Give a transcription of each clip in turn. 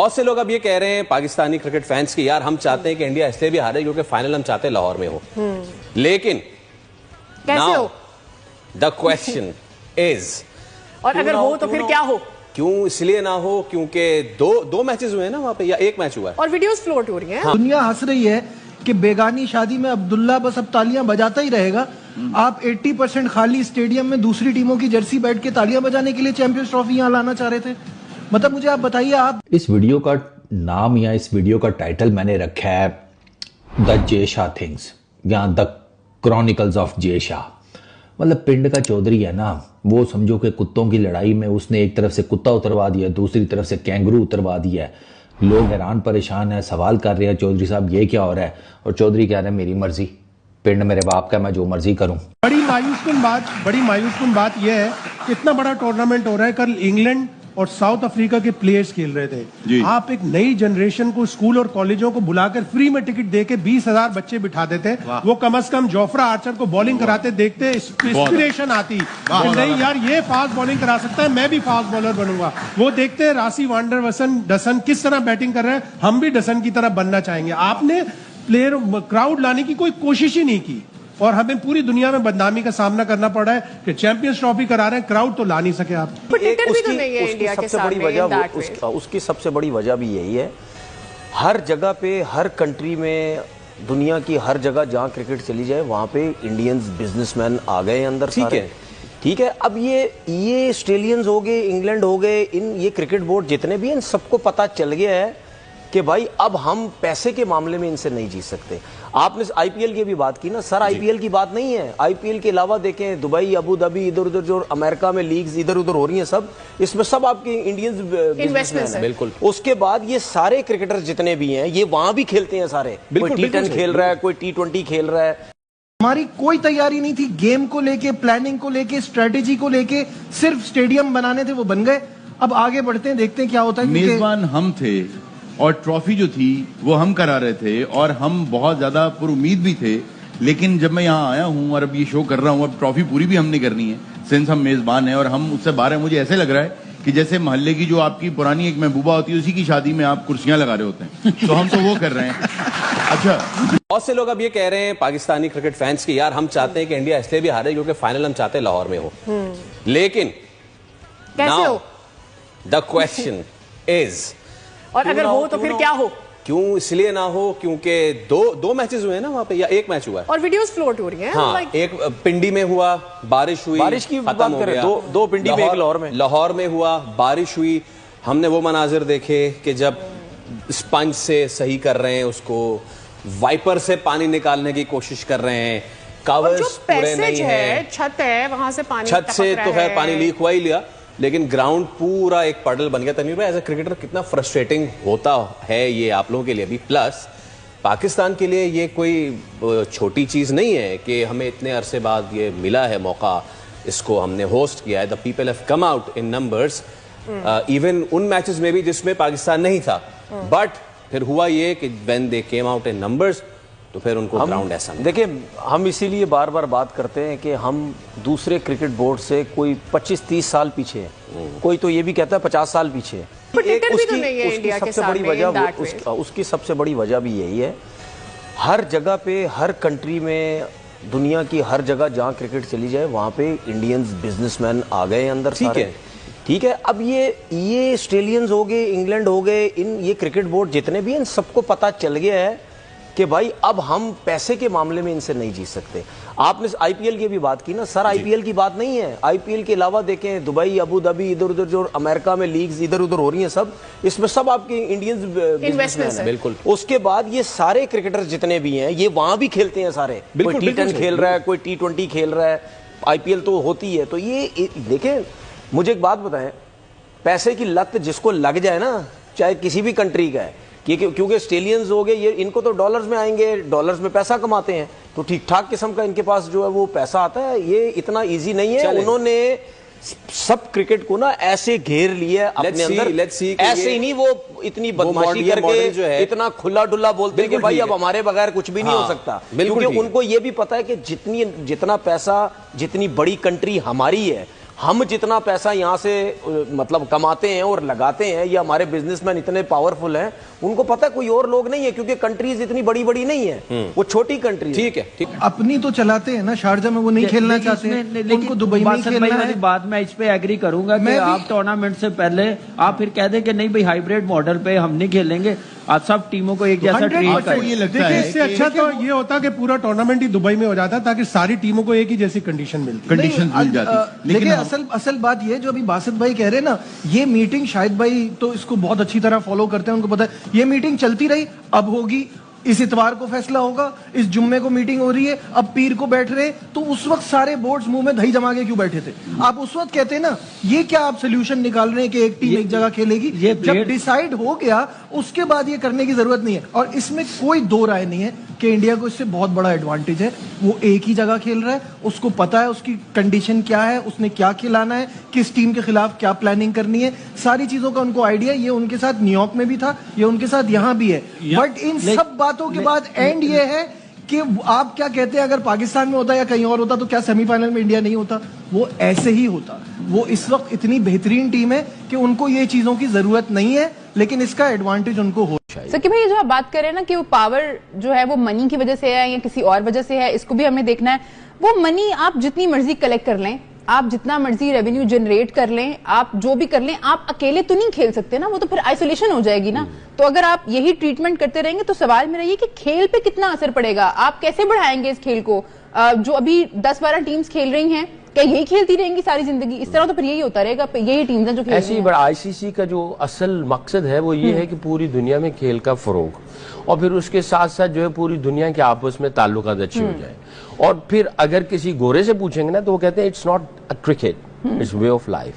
बहुत से लोग अब ये कह रहे हैं पाकिस्तानी क्रिकेट फैंस की, यार हम चाहते हैं कि इंडिया इसलिए भी हारे क्योंकि फाइनल हम चाहते हैं लाहौर में हो। लेकिन नाउ द क्वेश्चन इज, और अगर हो तो फिर क्या हो? क्यों इसलिए ना हो क्योंकि दो मैचेस हुए हैं ना वहां पे, या एक मैच हुआ है और वीडियोस फ्लोट हो रही हैं। हाँ। दुनिया हंस रही है कि बेगानी शादी में अब्दुल्ला बस अब तालियां बजाता ही रहेगा। आप 80% खाली स्टेडियम में दूसरी टीमों की जर्सी बैठ के तालियां बजाने के लिए चैंपियंस ट्रॉफी यहाँ लाना चाह रहे थे। मतलब मुझे आप बताइए, आप इस वीडियो का नाम या इस वीडियो का टाइटल मैंने रखा है द जे शाह थिंग्स या द क्रॉनिकल्स ऑफ जे शाह। मतलब पिंड का चौधरी है ना, वो समझो कि कुत्तों की लड़ाई में उसने एक तरफ से कुत्ता उतरवा दिया, दूसरी तरफ से कैंगरू उतरवा दिया है। लोग हैरान परेशान है, सवाल कर रहे हैं चौधरी साहब ये क्या हो रहा है, और चौधरी कह रहे हैं मेरी मर्जी, पिंड मेरे बाप का, मैं जो मर्जी करूं। बड़ी मायूसकुन बात यह है कि इतना बड़ा टूर्नामेंट हो रहा है, कल इंग्लैंड और साउथ अफ्रीका के प्लेयर्स खेल रहे थे। आप एक नई जनरेशन को स्कूल और कॉलेजों को बुलाकर फ्री में टिकट देके 20,000 बच्चे बिठा देते, वो कम से कम जोफ्रा आर्चर को बॉलिंग कराते, देखते इंस्पिरेशन आती नहीं यार ये फास्ट बॉलिंग करा सकता है, मैं भी फास्ट बॉलर बनूंगा। वो देखते रासी वांडरवसन डसन किस तरह बैटिंग कर रहे हैं, हम भी डसन की तरह बनना चाहेंगे। आपने प्लेयर क्राउड लाने की कोई कोशिश ही नहीं की और हमें पूरी दुनिया में बदनामी का सामना करना पड़ रहा है कि चैंपियंस ट्रॉफी करा रहे हैं, क्राउड तो ला नहीं सके आप। उसकी सबसे बड़ी वजह भी यही है, हर जगह पे, हर कंट्री में, दुनिया की हर जगह जहां क्रिकेट चली जाए वहां पे इंडियंस बिजनेसमैन आ गए अंदर। ठीक है। अब ये ऑस्ट्रेलियंस हो गए, इंग्लैंड हो गए, ये क्रिकेट बोर्ड जितने भी हैं, इन सबको पता चल गया है कि भाई अब हम पैसे के मामले में इनसे नहीं जीत सकते। आपने आईपीएल की भी बात की ना सर, आईपीएल की बात नहीं है, आईपीएल के अलावा देखें दुबई, अबू धाबी, इधर उधर जो अमेरिका में लीग्स इधर उधर हो रही हैं, सब इसमें सब आपके इंडियंस बिजनेसमैन हैं। बिल्कुल। उसके बाद ये सारे क्रिकेटर्स जितने भी हैं ये वहां भी खेलते हैं सारे, कोई T10 खेल रहा है, कोई T20 खेल रहा है। हमारी कोई तैयारी नहीं थी गेम को लेके, प्लानिंग को लेके, स्ट्रेटेजी को लेके, सिर्फ स्टेडियम बनाने थे, वो बन गए। अब आगे बढ़ते हैं, देखते हैं क्या होता है। मेजबान हम थे और ट्रॉफी जो थी वो हम करा रहे थे और हम बहुत ज्यादा पर उम्मीद भी थे, लेकिन जब मैं यहाँ आया हूँ और अब ये शो कर रहा हूँ, अब ट्रॉफी पूरी भी हमने करनी है सिंस हम मेजबान हैं और हम उससे बाहर हैं। मुझे ऐसे लग रहा है कि जैसे मोहल्ले की जो आपकी पुरानी एक महबूबा होती है उसी की शादी में आप कुर्सियां लगा रहे होते हैं, तो हम तो वो कर रहे हैं। अच्छा, बहुत से लोग अब ये कह रहे हैं पाकिस्तानी क्रिकेट फैंस की, यार हम चाहते हैं कि इंडिया इसलिए भी हारे क्योंकि फाइनल हम चाहते हैं लाहौर में हो। लेकिन नाउ द क्वेश्चन इज, और अगर हो तो फिर क्या हो? क्यों इसलिए ना हो क्योंकि दो मैचेस हुए हैं ना वहां पे, या एक मैच हुआ है और वीडियोस फ्लोट हो रही हैं। हाँ, एक पिंडी में हुआ, बारिश हुई, बारिश की बात करें, दो पिंडी में, एक लाहौर में हुआ, बारिश हुई। हमने वो मनाजिर देखे कि जब स्पंज से सही कर रहे हैं, उसको वाइपर से पानी निकालने की कोशिश कर रहे हैं, कवर्स पूरे नहीं है, छत है, वहां से पानी, छत से तो खैर पानी लीक हुआ ही लिया, लेकिन ग्राउंड पूरा एक पडल बन गया। तनवीर भाई, एज अ क्रिकेटर कितना फ्रस्ट्रेटिंग होता है ये आप लोगों के लिए भी, प्लस पाकिस्तान के लिए ये कोई छोटी चीज नहीं है कि हमें इतने अरसे बाद ये मिला है मौका, इसको हमने होस्ट किया है। The people have come out in numbers, even उन मैचेस में भी जिसमें पाकिस्तान नहीं था, बट फिर हुआ ये कि when they came out in numbers तो फिर उनको ग्राउंड ऐसा नहीं। देखिए, हम इसीलिए बार बार बात करते हैं कि हम दूसरे क्रिकेट बोर्ड से कोई 25-30 साल पीछे है, कोई तो ये भी कहता है 50 साल पीछे है। उसकी सबसे बड़ी वजह भी यही है, हर जगह पे, हर कंट्री में, दुनिया की हर जगह जहां क्रिकेट चली जाए वहां पे इंडियंस बिजनेसमैन आ गए अंदर। ठीक है। अब ये ऑस्ट्रेलियंस हो गए, इंग्लैंड हो गए, ये क्रिकेट बोर्ड जितने भी हैं, सबको पता चल गया है कि भाई अब हम पैसे के मामले में इनसे नहीं जीत सकते। आपने आईपीएल की भी बात की ना सर, आईपीएल की बात नहीं है, आईपीएल के अलावा देखें दुबई, अबू धाबी, इधर उधर जो अमेरिका में लीग्स इधर उधर हो रही हैं, सब इसमें सब आपके इंडियंस बिजनेसमैन हैं। बिल्कुल। उसके बाद ये सारे क्रिकेटर्स जितने भी हैं ये वहां भी खेलते हैं सारे, कोई T10 खेल रहा है, कोई T20 खेल रहा है, आईपीएल तो होती है। तो ये देखें, मुझे एक बात बताएं, पैसे की लत जिसको लग जाए ना, चाहे किसी भी कंट्री का है, क्योंकि ऑस्ट्रेलियंस हो गए, ये इनको तो डॉलर्स में आएंगे, डॉलर्स में पैसा कमाते हैं, तो ठीक ठाक किस्म का इनके पास जो है वो पैसा आता है। ये इतना इजी नहीं है। उन्होंने सब क्रिकेट को ना ऐसे घेर लिया अपने अंदर, ऐसे ही नहीं, वो इतनी बदमाशी करके जो है इतना खुला डुल्ला बोलते हैं कि भाई अब हमारे बगैर कुछ भी नहीं हो सकता, क्योंकि उनको ये भी पता है कि जितना पैसा, जितनी बड़ी कंट्री हमारी है, हम जितना पैसा यहाँ से मतलब कमाते हैं और लगाते हैं, ये हमारे बिजनेसमैन इतने पावरफुल हैं, उनको पता है कोई और लोग नहीं है, क्योंकि कंट्रीज इतनी बड़ी बड़ी नहीं है, वो छोटी कंट्री। ठीक है, ठीक है। अपनी तो चलाते हैं ना, शारजा में वो नहीं खेलना चाहते हैं, उनको दुबई में खेलना है। बात मैं इस पे एग्री करूंगा कि आप टूर्नामेंट से पहले आप फिर कह दें कि नहीं भाई हाइब्रिड मॉडल पे हम नहीं खेलेंगे, आप सब टीमों को एक जैसा ट्रीट करें। ये लगता देखिए, है इससे अच्छा तो ये होता कि पूरा टूर्नामेंट ही दुबई में हो जाता, ताकि सारी टीमों को एक ही जैसी कंडीशन मिलती, कंडीशन मिल जाती। लेकिन असल बात ये जो अभी बासित भाई कह रहे हैं ना, ये मीटिंग शाहिद भाई तो इसको बहुत अच्छी तरह फॉलो करते हैं, उनको पता है ये मीटिंग चलती रही, अब होगी, इस इतवार को फैसला होगा, इस जुम्मे को मीटिंग हो रही है, अब पीर को बैठ रहे, तो उस वक्त सारे बोर्ड्स मुंह में दही जमा के क्यों बैठे थे? आप उस वक्त कहते ना, ये क्या आप सोल्यूशन निकाल रहे हैं कि एक टीम एक जगह खेलेगी? जब डिसाइड हो गया उसके बाद ये करने की जरूरत नहीं है। और इसमें कोई दो राय नहीं है कि इंडिया को इससे बहुत बड़ा एडवांटेज है, वो एक ही जगह खेल रहा है, उसको पता है उसकी कंडीशन क्या है, उसने क्या खिलाना है, किस टीम के खिलाफ क्या प्लानिंग करनी है, सारी चीजों का उनको आइडिया। ये उनके साथ न्यूयॉर्क में भी था, ये उनके साथ यहां भी है। बट इन सब बातों के बाद एंड ये है कि आप क्या कहते हैं, अगर पाकिस्तान में होता या कहीं और होता तो क्या सेमीफाइनल में इंडिया नहीं होता? वो ऐसे ही होता। वो इस वक्त इतनी बेहतरीन टीम है कि उनको ये चीजों की जरूरत नहीं है, लेकिन इसका एडवांटेज उनको हो। सकी भाई, जो आप बात कर रहे हैं ना कि वो पावर जो है वो मनी की वजह से है या किसी और वजह से है, इसको भी हमें देखना है। वो मनी आप जितनी मर्जी कलेक्ट कर लें, आप जितना मर्जी रेवेन्यू जनरेट कर लें, आप जो भी कर लें, आप अकेले तो नहीं खेल सकते ना, वो तो फिर आइसोलेशन हो जाएगी ना। तो अगर आप यही ट्रीटमेंट करते रहेंगे तो सवाल मेरा ये कि खेल पे कितना असर पड़ेगा, आप कैसे बढ़ाएंगे इस खेल को? जो अभी 10-12 टीम्स खेल रही हैं, क्या यही खेलती रहेंगी सारी जिंदगी? इस तरह तो फिर यही होता रहेगा, यही टीम्स हैं जो खेल रही हैं। ऐसी बड़ा आईसीसी का जो असल मकसद है वो ये है कि पूरी दुनिया में खेल का फरोग, और फिर उसके साथ साथ जो है पूरी दुनिया के आपस में ताल्लुकात अच्छे हो जाए। और फिर अगर किसी गोरे से पूछेंगे ना तो वो कहते हैं it's not a cricket, it's way of life,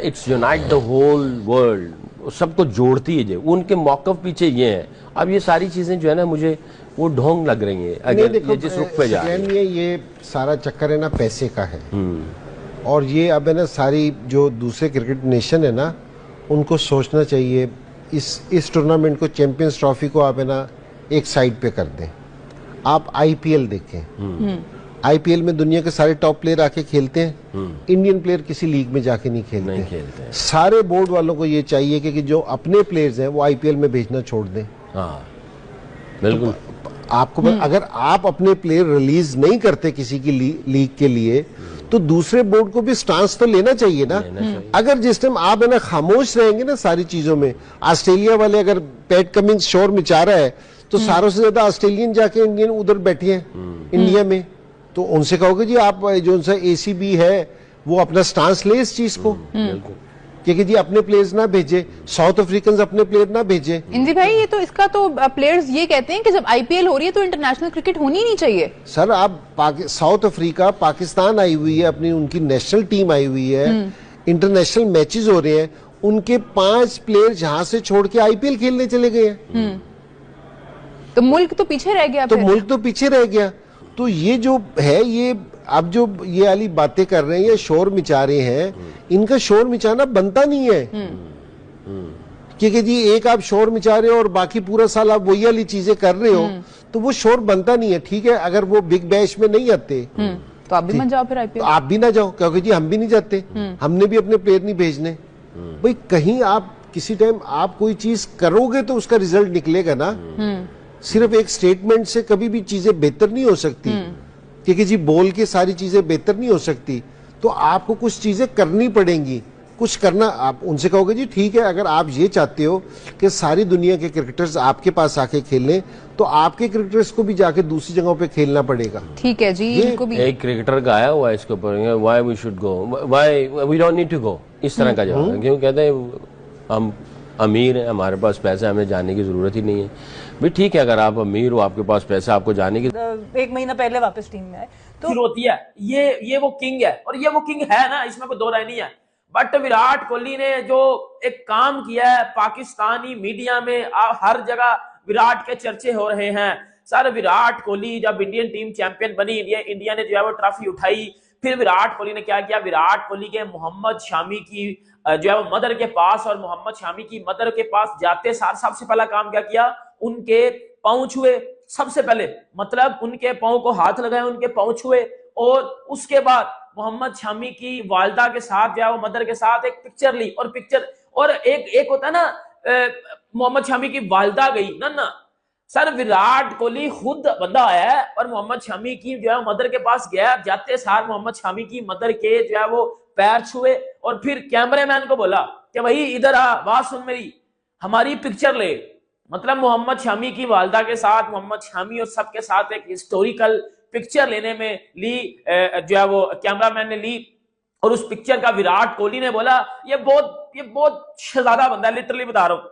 it's unite the whole world, सबको जोड़ती है। जो उनके मौकफ पीछे ये है। अब ये सारी चीजें जो है ना मुझे वो ढोंग लग रही है अगर ये जिस रुख पे जा रही है। ये सारा चक्कर है ना पैसे का है, और ये अब है ना सारी जो दूसरे क्रिकेट नेशन है ना उनको सोचना चाहिए, इस टूर्नामेंट को, चैंपियंस ट्रॉफी को आप है ना एक साइड पे कर दें। आप आईपीएल देखें, आईपीएल में दुनिया के सारे टॉप प्लेयर आके खेलते हैं, इंडियन प्लेयर किसी लीग में जाके नहीं खेलते। सारे बोर्ड वालों को ये चाहिए कि जो अपने प्लेयर्स हैं वो आईपीएल में भेजना छोड़ दें। हाँ, बिल्कुल। तो आपको अगर आप अपने प्लेयर रिलीज नहीं करते किसी की लीग के लिए, तो दूसरे बोर्ड को भी स्टांस तो लेना चाहिए ना। अगर जिस टाइम आप है ना खामोश रहेंगे ना सारी चीजों में, ऑस्ट्रेलिया वाले अगर पैट कमिंस शोर मचा रहा है तो सारों से ज्यादा ऑस्ट्रेलियन जाके इंडियन उधर बैठे हैं इंडिया में, तो उनसे कहोगे जी आप जो उनसे एसीबी है वो अपना स्टांस ले इस चीज को, क्योंकि जी अपने प्लेयर्स ना भेजे, साउथ अफ्रीकन अपने प्लेयर ना भेजे। इंदी भाई, ये तो इसका तो प्लेयर्स ये कहते हैं कि जब आईपीएल हो रही है तो इंटरनेशनल क्रिकेट होनी नहीं चाहिए। सर आप साउथ अफ्रीका, पाकिस्तान आई हुई है, अपनी उनकी नेशनल टीम आई हुई है, इंटरनेशनल मैचेस हो रहे हैं, उनके 5 प्लेयर जहां से छोड़ के आईपीएल खेलने चले गए हैं। तो मुल्क तो पीछे रह गया। तो मुल्क तो पीछे रह गया। तो ये जो है, ये अब जो ये वाली बातें कर रहे हैं, ये शोर मचा रहे हैं, इनका शोर मचाना बनता नहीं है। क्योंकि जी एक आप शोर मचा रहे हो और बाकी पूरा साल आप वही वाली चीजें कर रहे हो, तो वो शोर बनता नहीं है। ठीक है, अगर वो बिग बैश में नहीं आते तो आप भी मत जाओ, फिर आईपीएल आप भी ना जाओ, क्योंकि जी हम भी नहीं जाते, हमने भी अपने प्लेयर नहीं भेजने। भाई कहीं आप किसी टाइम आप कोई चीज करोगे तो उसका रिजल्ट निकलेगा ना। सिर्फ एक स्टेटमेंट से कभी भी चीजें बेहतर नहीं हो सकती, क्योंकि जी बोल के सारी चीजें बेहतर नहीं हो सकती। तो आपको कुछ चीजें करनी पड़ेंगी, कुछ करना। आप उनसे कहोगे जी ठीक है, अगर आप ये चाहते हो कि सारी दुनिया के क्रिकेटर्स आपके पास आके खेलें, तो आपके क्रिकेटर्स को भी जाके दूसरी जगहों पे खेलना पड़ेगा। ठीक है जी, इनको भी एक क्रिकेटर का आया हुआ है इसके ऊपर, why we should go, why we don't need to go, इस तरह का जवाब है। क्यों कहते हैं हम अमीर हैं, हमारे पास पैसा, हमें जाने की जरूरत ही नहीं है। भाई ठीक है, अगर आप अमीर हो, आपके पास पैसा, आपको जाने की 1 महीना पहले वापस टीम में आए तो फिर होती है ये वो किंग है, और ये वो किंग है ना, इसमें कोई दो राय नहीं है। बट विराट कोहली ने जो एक काम किया है, पाकिस्तानी मीडिया में हर जगह विराट के चर्चे हो रहे हैं। सर विराट कोहली जब इंडियन टीम चैंपियन बनी, इंडिया ने जो है वो ट्रॉफी उठाई, फिर विराट कोहली ने क्या किया, विराट कोहली के मोहम्मद शामी की जो है वो मदर के पास, और मोहम्मद शामी की मदर के पास जाते सार सबसे पहला काम क्या किया, उनके पांव छुए सबसे पहले, मतलब उनके पांव को हाथ लगाए, उनके पांव छुए, और उसके बाद मोहम्मद शामी की वालदा के साथ जो है वो मदर के साथ एक पिक्चर ली, और पिक्चर और एक होता है ना मोहम्मद शामी की वालदा गई ना सर, विराट कोहली खुद बंदा आया है और मोहम्मद शामी की जो है मदर के पास गया, जाते सार मोहम्मद शामी की मदर के जो है वो पैर छुए और फिर कैमरामैन को बोला कि भाई इधर आ, बात सुन मेरी, हमारी पिक्चर ले। मतलब मोहम्मद शामी की वालदा के साथ मोहम्मद शामी और सबके साथ एक हिस्टोरिकल पिक्चर लेने में ली, जो है वो कैमरामैन ने ली, और उस पिक्चर का विराट कोहली ने बोला ये बहुत शहजादा बंदा है, लिटरली बता रहा हूं।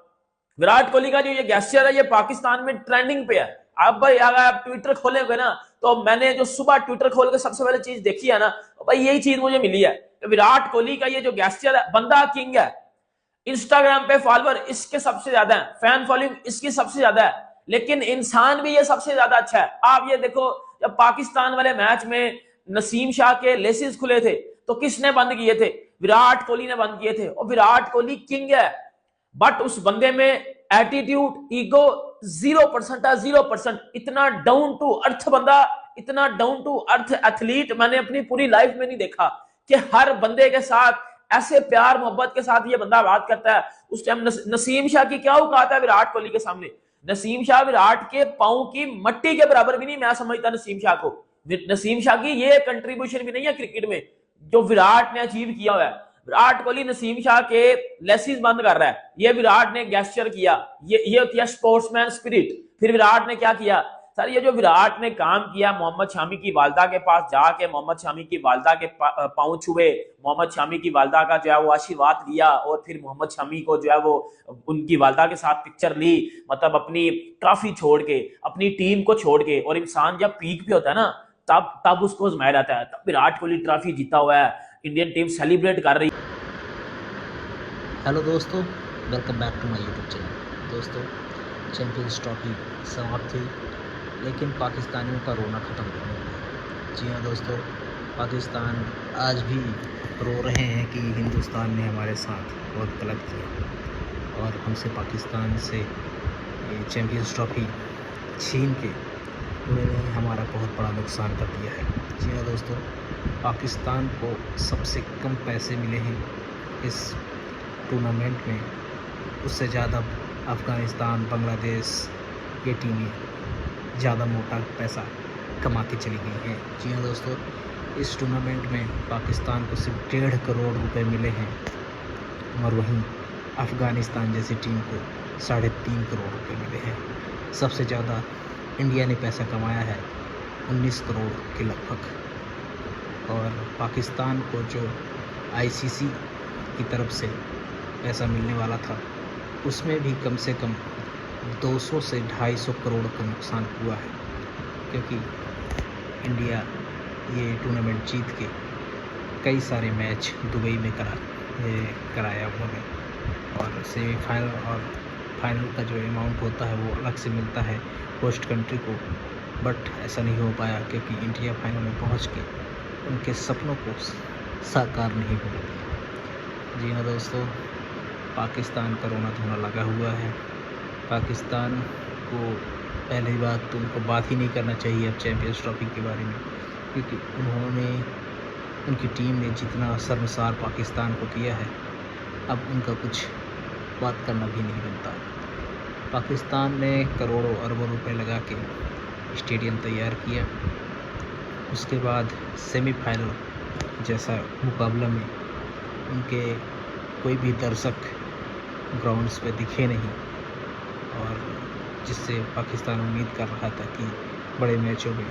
विराट कोहली का जो ये गेस्चर है ये पाकिस्तान में ट्रेंडिंग पे है। आप भाई अगर आप ट्विटर खोलेंगे ना, तो मैंने जो सुबह ट्विटर खोल के सबसे पहले चीज देखी है ना, तो भाई यही चीज मुझे मिली है। विराट कोहली का ये जो गेस्चर है, बंदा किंग है, इंस्टाग्राम पे फॉलोअर इसके सबसे ज्यादा है, फैन फॉलोइंग इसकी सबसे ज्यादा है, लेकिन इंसान भी ये सबसे ज्यादा अच्छा है। आप ये देखो, जब पाकिस्तान वाले मैच में नसीम शाह के लेसेस खुले थे तो किसने बंद किए थे? विराट कोहली ने बंद किए थे। और विराट कोहली किंग है, बट उस बंदे में एटीट्यूड, ईगो 0% है, 0%। इतना डाउन टू अर्थ बंदा, इतना डाउन टू अर्थ एथलीट मैंने अपनी पूरी लाइफ में नहीं देखा कि हर बंदे के साथ ऐसे प्यार मोहब्बत के साथ ये बंदा बात करता है। उस टाइम नसीम शाह की क्या औकात है विराट कोहली के सामने? नसीम शाह विराट के पांव की मट्टी के बराबर भी नहीं मैं समझता नसीम शाह को। नसीम शाह की ये कंट्रीब्यूशन भी नहीं है क्रिकेट में जो विराट ने अचीव किया हुआ है। विराट कोहली नसीम शाह के लेसिस बंद कर रहा है, ये विराट ने गेस्चर किया, ये होती है स्पोर्ट्समैन स्पिरिट। फिर विराट ने क्या किया सर, ये जो विराट ने काम किया, मोहम्मद शामी की वालदा के पास जाके मोहम्मद शामी की वालदा के पांव छुए, मोहम्मद शामी की वालदा का जो है वो आशीर्वाद लिया, और फिर मोहम्मद शामी को जो है वो उनकी वालदा के साथ पिक्चर ली, मतलब अपनी ट्रॉफी छोड़ के, अपनी टीम को छोड़ के। और इंसान जब पीक पे होता है ना, तब उसको आजमाया जाता है। तब विराट कोहली ट्रॉफी जीता हुआ है, इंडियन टीम सेलिब्रेट कर रही है। हेलो दोस्तों, welcome back to my YouTube channel. दोस्तों, चैंपियंस ट्रॉफी समाप्त हुई, लेकिन पाकिस्तानियों का रोना ख़त्म नहीं हुआ। जी हाँ दोस्तों, पाकिस्तान आज भी रो रहे हैं कि हिंदुस्तान ने हमारे साथ बहुत गलत किया और हमसे पाकिस्तान से चैंपियंस ट्रॉफी छीन के उन्होंने हमारा बहुत बड़ा नुकसान कर दिया है। जी हाँ दोस्तों, पाकिस्तान को सबसे कम पैसे मिले हैं इस टूर्नामेंट में, उससे ज़्यादा अफ़गानिस्तान, बांग्लादेश ये टीमें ज़्यादा मोटा पैसा कमा के चली गई हैं। जी हाँ दोस्तों, इस टूर्नामेंट में पाकिस्तान को सिर्फ 1.5 करोड़ रुपए मिले हैं और वहीं अफ़गानिस्तान जैसी टीम को 3.5 करोड़ रुपए मिले हैं। सबसे ज़्यादा इंडिया ने पैसा कमाया है 19 करोड़ के लगभग। और पाकिस्तान को जो आईसीसी की तरफ से पैसा मिलने वाला था, उसमें भी कम से कम 200 से 250 करोड़ का नुकसान हुआ है, क्योंकि इंडिया ये टूर्नामेंट जीत के कई सारे मैच दुबई में कराया उन्होंने, और सेमीफाइनल और फाइनल का जो अमाउंट होता है वो अलग से मिलता है होस्ट कंट्री को। बट ऐसा नहीं हो पाया क्योंकि इंडिया फाइनल में पहुंच के उनके सपनों को साकार नहीं होने दिया। जी हाँ दोस्तों, पाकिस्तान का रोना धोना लगा हुआ है। पाकिस्तान को पहली बात तो उनको बात ही नहीं करना चाहिए अब चैंपियंस ट्रॉफी के बारे में, क्योंकि उनकी टीम ने जितना शर्मसार पाकिस्तान को किया है, अब उनका कुछ बात करना भी नहीं बनता। पाकिस्तान ने करोड़ों अरबों रुपए लगा के स्टेडियम तैयार किया, उसके बाद सेमीफाइनल जैसा मुकाबला में उनके कोई भी दर्शक ग्राउंड्स पे दिखे नहीं, और जिससे पाकिस्तान उम्मीद कर रहा था कि बड़े मैचों में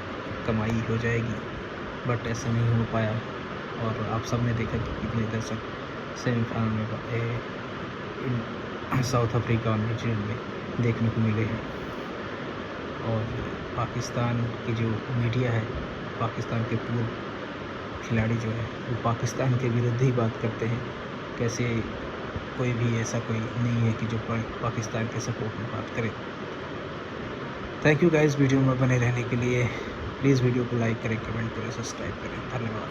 कमाई हो जाएगी, बट ऐसा नहीं हो पाया। और आप सब ने देखा कि कितने दर्शक सेमीफाइनल में साउथ अफ्रीका और न्यूजीलैंड में देखने को मिले हैं। और पाकिस्तान की जो मीडिया है, पाकिस्तान के पूर्व खिलाड़ी जो है वो पाकिस्तान के विरुद्ध ही बात करते हैं। कैसे कोई भी ऐसा कोई नहीं है कि जो पाकिस्तान के सपोर्ट में बात करे। थैंक यू गाइस, वीडियो में बने रहने के लिए। प्लीज़ वीडियो को लाइक करें, कमेंट करें, सब्सक्राइब करें। धन्यवाद।